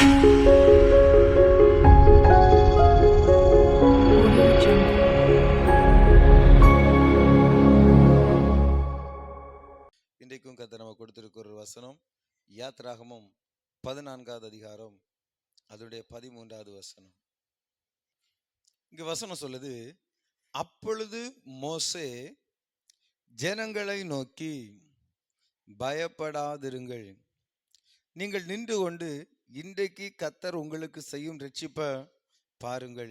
இன்றைக்கும் கர்த்தர் நம்ம கொடுத்திருக்கிற ஒரு வசனம் யாத்ராகமம் 14வது அதிகாரம் அதனுடைய 13வது வசனம். இங்க வசனம் சொல்லுது, அப்பொழுது மோசே ஜனங்களை நோக்கி, பயப்படாதிருங்கள், நீங்கள் நின்று கொண்டு இன்றைக்கு கர்த்தர் உங்களுக்கு செய்யும் இரட்சிப்பை பாருங்கள்.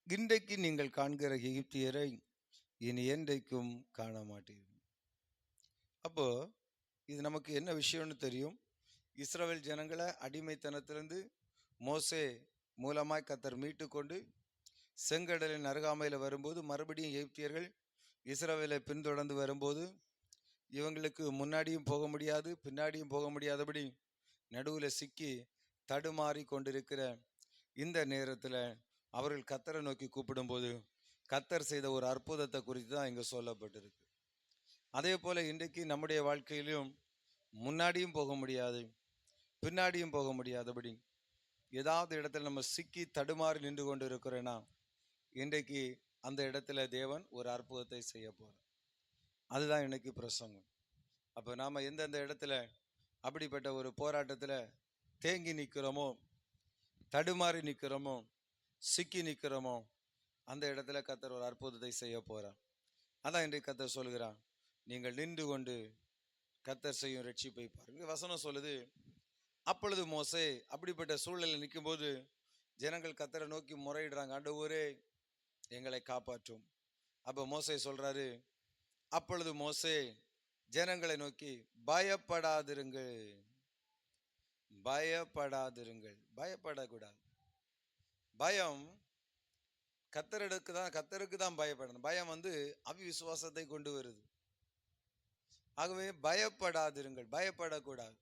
இன்றைக்கு நீங்கள் காண்கிற எகிப்தியரை இனி என்றைக்கும் காண மாட்டீர்கள். அப்போ இது நமக்கு என்ன விஷயம்னு தெரியும். இஸ்ரவேல் ஜனங்களை அடிமைத்தனத்திலிருந்து மோசே மூலமாய் கர்த்தர் மீட்டு கொண்டு செங்கடலின் அருகாமையில் வரும்போது, மறுபடியும் எகிப்தியர்கள் இஸ்ரவேலை பின்தொடர்ந்து வரும்போது, இவங்களுக்கு முன்னாடியும் போக முடியாது பின்னாடியும் போக முடியாதபடி நடுவில் சிக்கி தடுமாறி கொண்டிருக்கிற இந்த நேரத்தில் அவர்கள் கர்த்தரை நோக்கி கூப்பிடும்போது கர்த்தர் செய்த ஒரு அற்புதத்தை குறித்து தான் இங்கே சொல்லப்பட்டிருக்கு. அதே போல இன்றைக்கு நம்முடைய வாழ்க்கையிலும் முன்னாடியும் போக முடியாது பின்னாடியும் போக முடியாதபடி ஏதாவது இடத்துல நம்ம சிக்கி தடுமாறி நின்று கொண்டு இருக்கிறோன்னா, இன்றைக்கு அந்த இடத்துல தேவன் ஒரு அற்புதத்தை செய்ய போறார். அதுதான் இன்னைக்கு பிரசங்கம். அப்போ நாம் எந்தெந்த இடத்துல அப்படிப்பட்ட ஒரு போராட்டத்தில் தேங்கி நிற்கிறோமோ, தடுமாறி நிற்கிறோமோ, சிக்கி நிற்கிறோமோ, அந்த இடத்துல கர்த்தர் ஒரு அற்புதத்தை செய்ய போறார். அதான் இன்றைக்கு கர்த்தர் சொல்கிறான், நீங்கள் நின்று கொண்டு கர்த்தர் செய்யும் இரட்சிப்பை பாருங்க. வசனம் சொல்லுது, அப்பொழுது மோசே, அப்படிப்பட்ட சூழ்நிலை நிற்கும் போது ஜனங்கள் கர்த்தரை நோக்கி முறையிடுறாங்க, ஆண்டவரே எங்களை காப்பாற்றும். அப்போ மோசே சொல்றாரு, அப்பொழுது மோசே ஜனங்களை நோக்கி, பயப்படாதிருங்கள், பயப்படாதிருங்கள். பயப்படக்கூடாது. பயம் கர்த்தருக்கு தான் பயப்படணும். பயம் அவிசுவாசத்தை கொண்டு வருது. ஆகவே பயப்படாதிருங்கள், பயப்படக்கூடாது.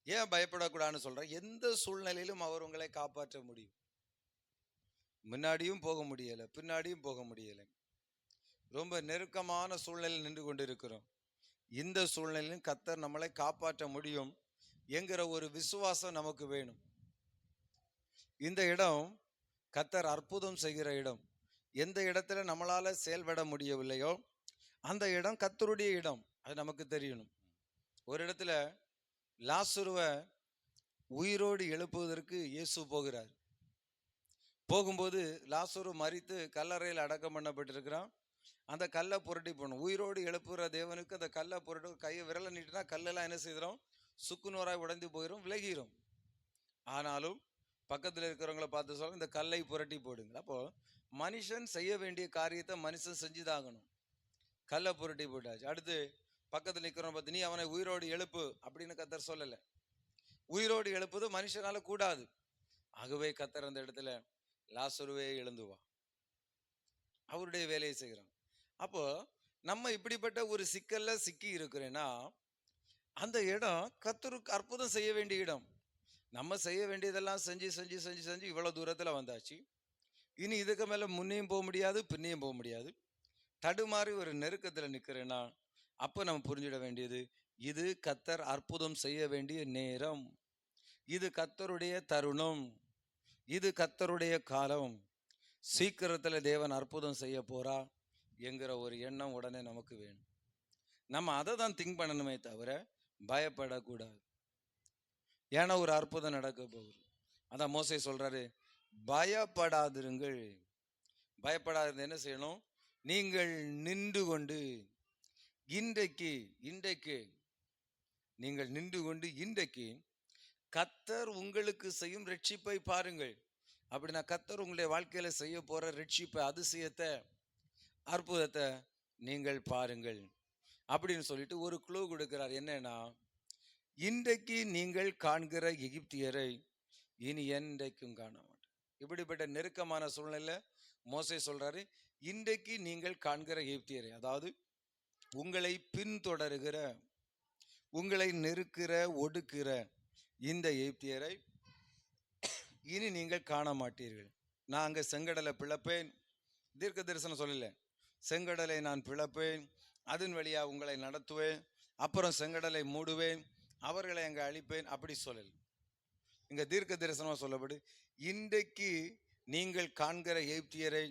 ஏன் பயப்படக்கூடாதுன்னு சொல்றேன்? எந்த சூழ்நிலையிலும் அவர் உங்களை காப்பாற்ற முடியும். முன்னாடியும் போக முடியலை பின்னாடியும் போக முடியலை, ரொம்ப நெருக்கமான சூழ்நிலையில் நின்று கொண்டு இருக்கிறோம். இந்த சூழ்நிலையிலும் கர்த்தர் நம்மளை காப்பாற்ற முடியும் என்கிற ஒரு விசுவாசம் நமக்கு வேணும். இந்த இடம் கர்த்தர் அற்புதம் செய்கிற இடம். எந்த இடத்துல நம்மளால செயல்பட முடியவில்லையோ அந்த இடம் கர்த்தருடைய இடம், அது நமக்கு தெரியணும். ஒரு இடத்துல லாசருவை உயிரோடு எழுப்புவதற்கு இயேசு போகிறார். போகும்போது லாசரு மரித்து கல்லறையில் அடக்கம் பண்ணப்பட்டிருக்கிறான். அந்த கல்லை புரட்டி போகணும். உயிரோடு எழுப்புகிற தேவனுக்கு அந்த கல்லை புரட்டு, கையை விரலை நீட்டினா கல்லெல்லாம் என்ன செய்கிறோம்? சுக்குநூறாய் உடைந்து போயிடும், விலகிரும். ஆனாலும் பக்கத்தில் இருக்கிறவங்கள பார்த்து சொல்ல, இந்த கல்லை புரட்டி போடுங்க. அப்போ மனுஷன் செய்ய வேண்டிய காரியத்தை மனுஷன் செஞ்சுதாகணும். கல்லை புரட்டி போட்டாச்சு. அடுத்து பக்கத்தில் நிற்கிறவங்க பார்த்து, நீ அவனை உயிரோடு எழுப்பு அப்படின்னு கர்த்தர் சொல்லலை. உயிரோடு எழுப்புது மனுஷனால கூடாது. ஆகவே கர்த்தர் அந்த இடத்துல லாசருவே எழுந்து வா, அவருடைய வேலையை செய்கிறான். அப்போ நம்ம இப்படிப்பட்ட ஒரு சிக்கல்ல சிக்கி இருக்கிறேன்னா, அந்த இடம் கர்த்தருக்கு அற்புதம் செய்ய வேண்டிய இடம். நம்ம செய்ய வேண்டியதெல்லாம் செஞ்சு செஞ்சு செஞ்சு செஞ்சு இவ்வளவு தூரத்துல வந்தாச்சு. இனி இதுக்கு மேல முன்னையும் போக முடியாது பின்னையும் போக முடியாது. தடுமாறி ஒரு நெருக்கத்துல நிக்கிறேன்னா, அப்ப நம்ம புரிஞ்சிட வேண்டியது, இது கர்த்தர் அற்புதம் செய்ய வேண்டிய நேரம், இது கர்த்தருடைய தருணம், இது கர்த்தருடைய காலம். சீக்கிரத்துல தேவன் அற்புதம் செய்ய போறா என்கிற ஒரு எண்ணம் உடனே நமக்கு வேணும். நம்ம அதை தான் திங்க் பண்ணணுமே தவிர பயப்படக்கூடாது. ஏன்னா ஒரு அற்புதம் நடக்க போகுது. அதான் மோசே சொல்றாரு, பயப்படாதிருங்கள். பயப்படாது என்ன செய்யணும்? நீங்கள் நின்று கொண்டு இன்றைக்கு நீங்கள் நின்று கொண்டு இன்றைக்கு கர்த்தர் உங்களுக்கு செய்யும் ரட்சிப்பை பாருங்கள். அப்படின்னா கர்த்தர் உங்களுடைய வாழ்க்கையில செய்ய போற ரட்சிப்பை, அதிசயத்தை, அற்புதத்தை நீங்கள் பாருங்கள் அப்படின்னு சொல்லிட்டு ஒரு க்ளூ கொடுக்கிறார். என்னன்னா, இன்றைக்கு நீங்கள் காண்கிற எகிப்தியரை இனி என்றைக்கும் காண மாட்டேன். இப்படிப்பட்ட நெருக்கமான சூழ்நிலை மோசே சொல்றாரு, இன்றைக்கு நீங்கள் காண்கிற எகிப்தியரை, அதாவது உங்களை பின்தொடருகிற, உங்களை நெருக்கிற, ஒடுக்கிற இந்த எகிப்தியரை இனி நீங்கள் காண மாட்டீர்கள். நான் அங்கே செங்கடலை பிளப்பேன், தீர்க்க தரிசனம் சொல்லல, செங்கடலை நான் பிளப்பேன், அதன் வழியா உங்களை நடத்துவேன், அப்புறம் செங்கடலை மூடுவேன், அவர்களை அங்கே அழிப்பேன், அப்படி சொல்லல. இங்க தீர்க்க தரிசனமா சொல்லப்படு, இன்றைக்கு நீங்கள் காண்கிற எகிப்தியரை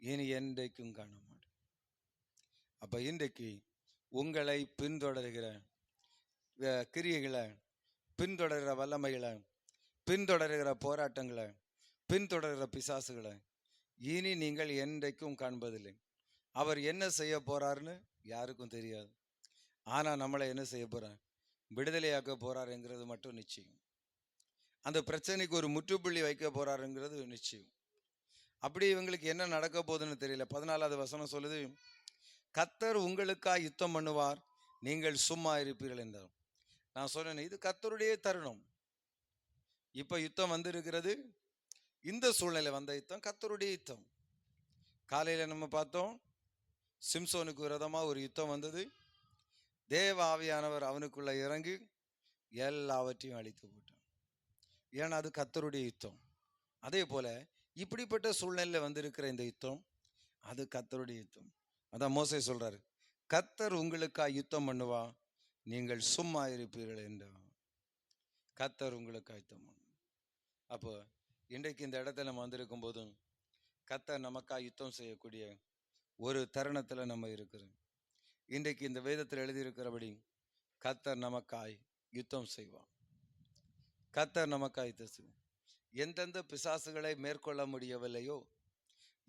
இனி என்றைக்கும் காண மாட்டேன். அப்ப இன்றைக்கு உங்களை பின்தொடர்கிற கிரியைகளை, பின்தொடர்கிற வல்லமைகளை, பின்தொடர்கிற போராட்டங்களை, பின்தொடர்கிற பிசாசுகளை இனி நீங்கள் என்றைக்கும் காண்பதில்லை. அவர் என்ன செய்ய போறாருன்னு யாருக்கும் தெரியாது. ஆனா நம்மளை என்ன செய்ய போறார்? விடுதலையாக்க போறாருங்கிறது மட்டும் நிச்சயம். அந்த பிரச்சனைக்கு ஒரு முற்றுப்புள்ளி வைக்க போறாருங்கிறது நிச்சயம். அப்படி இவங்களுக்கு என்ன நடக்க போகுதுன்னு தெரியல. 14வது வசனம் சொல்லுது, கர்த்தர் உங்களுக்காக யுத்தம் பண்ணுவார், நீங்கள் சும்மா இருப்பீர்கள் என்றார். நான் சொன்னேன், இது கர்த்தருடைய தருணம். இப்ப யுத்தம் வந்திருக்கிறது. இந்த சூழ்நிலை வந்த யுத்தம் கர்த்தருடைய யுத்தம். காலையில நம்ம பார்த்தோம், சிம்சோனுக்கு விரோதமா ஒரு யுத்தம் வந்தது. தேவ ஆவியானவர் அவனுக்குள்ள இறங்கி எல்லாவற்றையும் அழித்து போட்டான். ஏன்னா அது கர்த்தருடைய யுத்தம். அதே போல இப்படிப்பட்ட சூழ்நிலையில வந்திருக்கிற இந்த யுத்தம் அது கர்த்தருடைய யுத்தம். அதான் மோசே சொல்றாரு, கர்த்தர் உங்களுக்காக யுத்தம் பண்ணுவா, நீங்கள் சும்மா இருப்பீர்கள் என்றார். கர்த்தர் உங்களுக்காக யுத்தம் பண்ணுவா. அப்போ இன்றைக்கு இந்த இடத்துல நம்ம வந்திருக்கும் போதும் கர்த்தர் நமக்காக யுத்தம் செய்யக்கூடிய ஒரு தருணத்துல நம்ம இருக்கிறோம். இன்றைக்கு இந்த வேதத்தில் எழுதியிருக்கிறபடி கர்த்தர் நமக்காய் யுத்தம் செய்வான். கர்த்தர் நமக்காய் யுத்தம் செய்வான். எந்தெந்த பிசாசுகளை மேற்கொள்ள முடியவில்லையோ,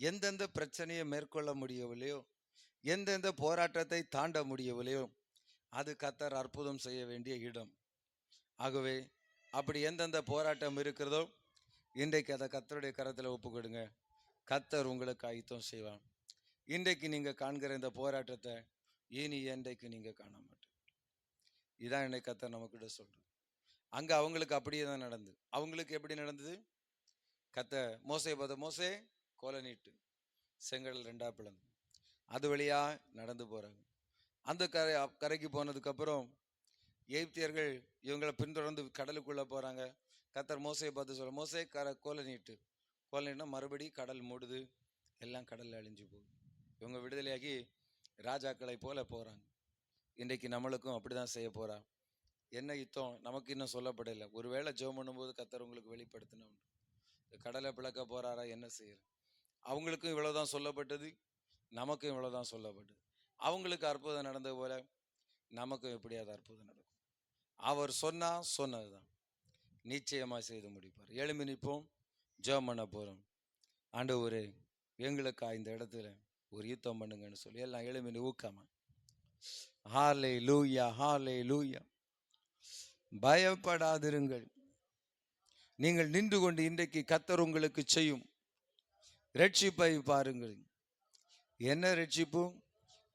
எந்தெந்த பிரச்சனையை மேற்கொள்ள முடியவில்லையோ, எந்தெந்த போராட்டத்தை தாண்ட முடியவில்லையோ, அது கர்த்தர் அற்புதம் செய்ய வேண்டிய இடம். ஆகவே அப்படி எந்தெந்த போராட்டம் இருக்கிறதோ இன்றைக்கு அதை கர்த்தருடைய கரத்தில் ஒப்பு கொடுங்க. கர்த்தர் உங்களுக்கு ஆயுத்தம் செய்வான். இன்றைக்கு நீங்க காண்கிற இந்த போராட்டத்தை இனி என்றைக்கு நீங்க காண மாட்டேன். இதான் என்னை கர்த்தர் நமக்கிட்ட சொல்றேன். அங்க அவங்களுக்கு அப்படியே தான் நடந்தது. அவங்களுக்கு எப்படி நடந்தது? கர்த்தர் மோசே பார்த்த, மோசே கோலை நீட்டு, செங்கடல் 2 பிளந்து அது வழியா நடந்து போறாங்க. அந்த கரைக்கு போனதுக்கு அப்புறம் எகிப்தியர்கள் இவங்களை பின்தொடர்ந்து கடலுக்குள்ள போறாங்க. கர்த்தர் மோசையை பார்த்து சொல்ற, மோசே கோலை நீட்டு. கோலை நீட்டினா மறுபடியும் கடல் மூடுது, எல்லாம் கடல்ல அழிஞ்சு போகுது. இவங்க விடுதலையாகி ராஜாக்களை போல போறாங்க. இன்றைக்கு நம்மளுக்கும் அப்படிதான் செய்ய போறா. என்ன யுத்தம் நமக்கு இன்னும் சொல்லப்படலை. ஒருவேளை ஜெபம் பண்ணும்போது கர்த்தர் உங்களுக்கு வெளிப்படுத்தணும். கடலை பிளக்க போறாரா, என்ன செய்யற? அவங்களுக்கும் இவ்வளவுதான் சொல்லப்பட்டது, நமக்கும் இவ்வளவுதான் சொல்லப்பட்டது. அவங்களுக்கு அற்புதம் நடந்தது போல நமக்கும் எப்படியாவது அற்புதம் நடக்கும். அவர் சொன்னதுதான் நிச்சயமா செய்து முடிப்பார். எழும்பி நிற்போம், ஜெபம் பண்ண போறோம். ஆண்டவரே எங்களுக்கா இந்த இடத்துல ஒரு யுத்தம் பண்ணுங்கன்னு சொல்லி எல்லாம் எழும்பி ஊக்கமா ஹல்லேலூயா, ஹல்லேலூயா. பயப்படாதிருங்கள். நீங்கள் நின்று கொண்டு இன்றைக்கு கர்த்தர் உங்களுக்கு செய்யும் ரட்சிப்பை பாருங்கள். என்ன ரட்சிப்பு?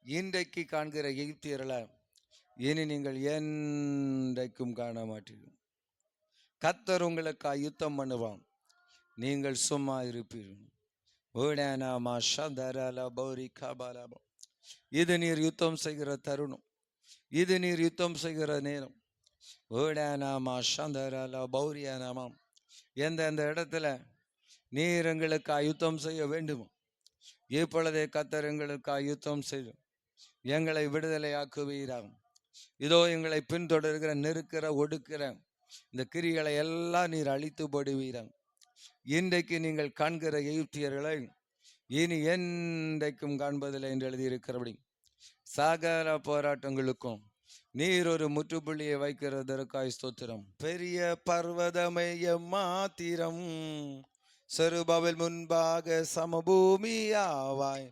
இன்றைக்கு காண்கிற எகிப்தியர்களை இனி நீங்கள் என்றைக்கும் காண மாட்டீர்கள். கர்த்தர் உங்களுக்காக யுத்தம் பண்ணுவான், நீங்கள் சும்மா இருப்பீர்கள். இது நீர் யுத்தம் செய்கிற தருணம், இது நீர் யுத்தம் செய்கிற நேரம். எந்தெந்த இடத்துல நீர் எங்களுக்கு யுத்தம் செய்ய வேண்டுமோ இப்பொழுதே கர்த்தர் எங்களுக்கு யுத்தம் செய்யும். எங்களை விடுதலையாக்குவீராகும். இதோ எங்களை பின்தொடர்கிற நெருக்கிற ஒடுக்கிற இந்த கிரிகளை எல்லாம் நீர் அழித்து போடுவீராங்க. இன்றைக்கு நீங்கள் காண்கிற எகிப்தியர்களை இனி என்றைக்கும் காண்பதில்லை என்று எழுதியிருக்கிறபடி சகல போராட்டங்களுக்கும் நீர் ஒரு முற்றுப்புள்ளியை வைக்கிறதற்காய் ஸ்தோத்திரம். பெரிய பர்வதமே எம்மாத்திரம், செருபாபேல் முன்பாக சமபூமியாவாய்.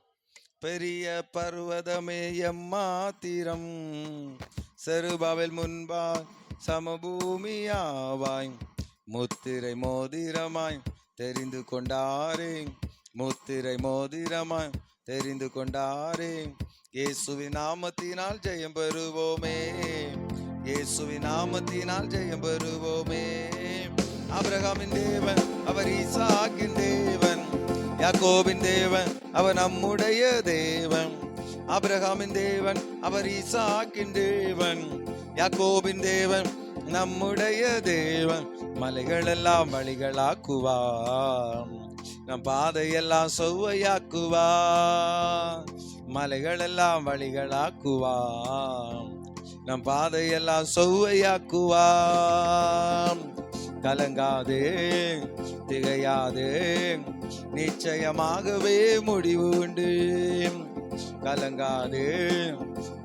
பெரிய பர்வதமே எம்மாத்திரம், செருபாபேல் முன்பாக சமபூமியாவாய். முத்திரை மோதிரமாய் தெரிந்து கொண்டாரே, முத்திரை மோதிரமாய் தெரிந்து கொண்டாரே. இயேசுவின் நாமத்தினால் ஜெயம் பெறுவோமே, இயேசுவின் நாமத்தினால் ஜெயம் பெறுவோமே. ஆபிரகாமின் தேவன் அவர் ஈசாக்கின் தேவன், யாக்கோபின் தேவன் அவர் நம்முடைய தேவன். ஆபிரகாமின் தேவன் அவர் ஈசாக்கின் தேவன், யாக்கோபின் தேவன் நம்முடைய தேவன். மலைகள் எல்லாம் வழிகளாக்குவார், நம் பாதையெல்லாம் செவ்வையாக்குவார். மலைகள் எல்லாம் வழிகளாக்குவார், நம் பாதையெல்லாம் செவ்வையாக்குவார். கலங்காதே, திகையாதே, நிச்சயமாகவே முடிவு உண்டு. கலங்காதே,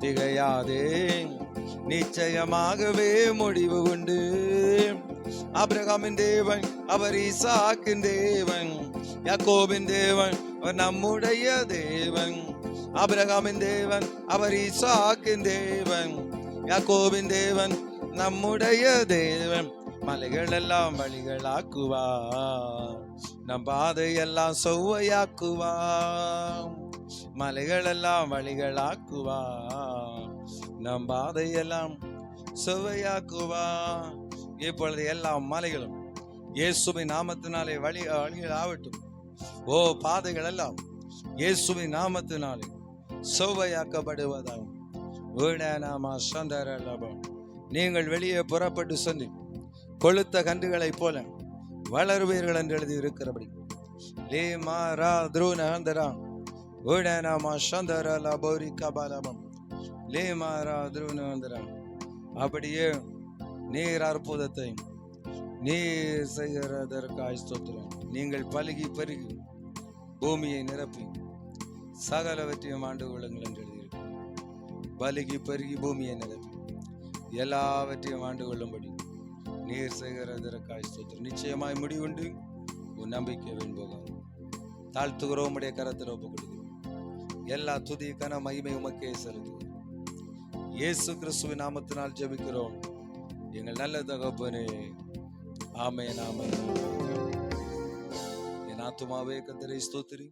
திகையாதே, நிச்சயமாகவே முடிவு உண்டு. ஆபிரகாமின் தேவன் அவர் ஈசாக்கின் தேவன், யாக்கோபின் தேவன் அவர் நம்முடைய தேவன். ஆபிரகாமின் தேவன் அவர் ஈசாக்கின் தேவன், யாக்கோபின் தேவன் நம்முடைய தேவன். மலைகள் எல்லாம் வழிகளாக்குவார், நம் பாதையெல்லாம் செவ்வையாக்குவார். மலைகள் எல்லாம் வழிகளாக்குவார், நம் பாதையெல்லாம் செவ்வையாக்குவார். இப்பொழுது எல்லா மலைகளும் இயேசுவின் நாமத்தினாலே வழிகள் ஆகட்டும். ஓ, பாதைகள் எல்லாம் இயேசுவின் நாமத்தினாலே செவ்வையாக்கப்படுவதாகும். நீங்கள் வெளியே புறப்பட்டு சென்று கொளுத்த கன்றுகளைப் போல வளருவீர்கள் என்று எழுதி இருக்கிறபடி அப்படியே நீர் அற்புதத்தை நீர் செய்கிறதற்காய் ஸ்தோத்திரம். நீங்கள் பலுகி பெருகி பூமியை நிரப்பி சகலவற்றையும் ஆண்டு கொள்ளுங்கள் என்று எழுதியிருக்கிறது. பலுகி பெருகி பூமியை நிரப்பி எல்லாவற்றையும் ஆண்டு கொள்ளும்படி நீர் செய்கிறதற்காய் ஸ்தோத்திரம். நிச்சயமாய் முடிவுண்டு, உன் நம்பிக்கை வேண்போகாது. தாழ்த்துகிறோம், உடைய கரத்தில் ஒப்புக் கொடுக்கிறோம். எல்லா துதி கன மகிமை உமக்கே செலுத்துகிறோம். இயேசு கிறிஸ்துவின் நாமத்தினால் ஜெபிக்கிறோம் எங்கள் நல்ல தகப்பனே. ஆமென், ஆமென். என் ஆத்துமாவே கர்த்தரை ஸ்தோத்திரி,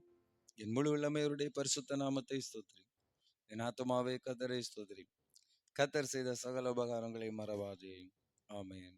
என் முழு உள்ளமையருடைய பரிசுத்த நாமத்தை ஸ்தோத்திரி. என் ஆத்துமாவே கர்த்தரை ஸ்தோத்திரி, கர்த்தர் செய்த சகல உபகாரங்களை மறவாதே. ஆமென்.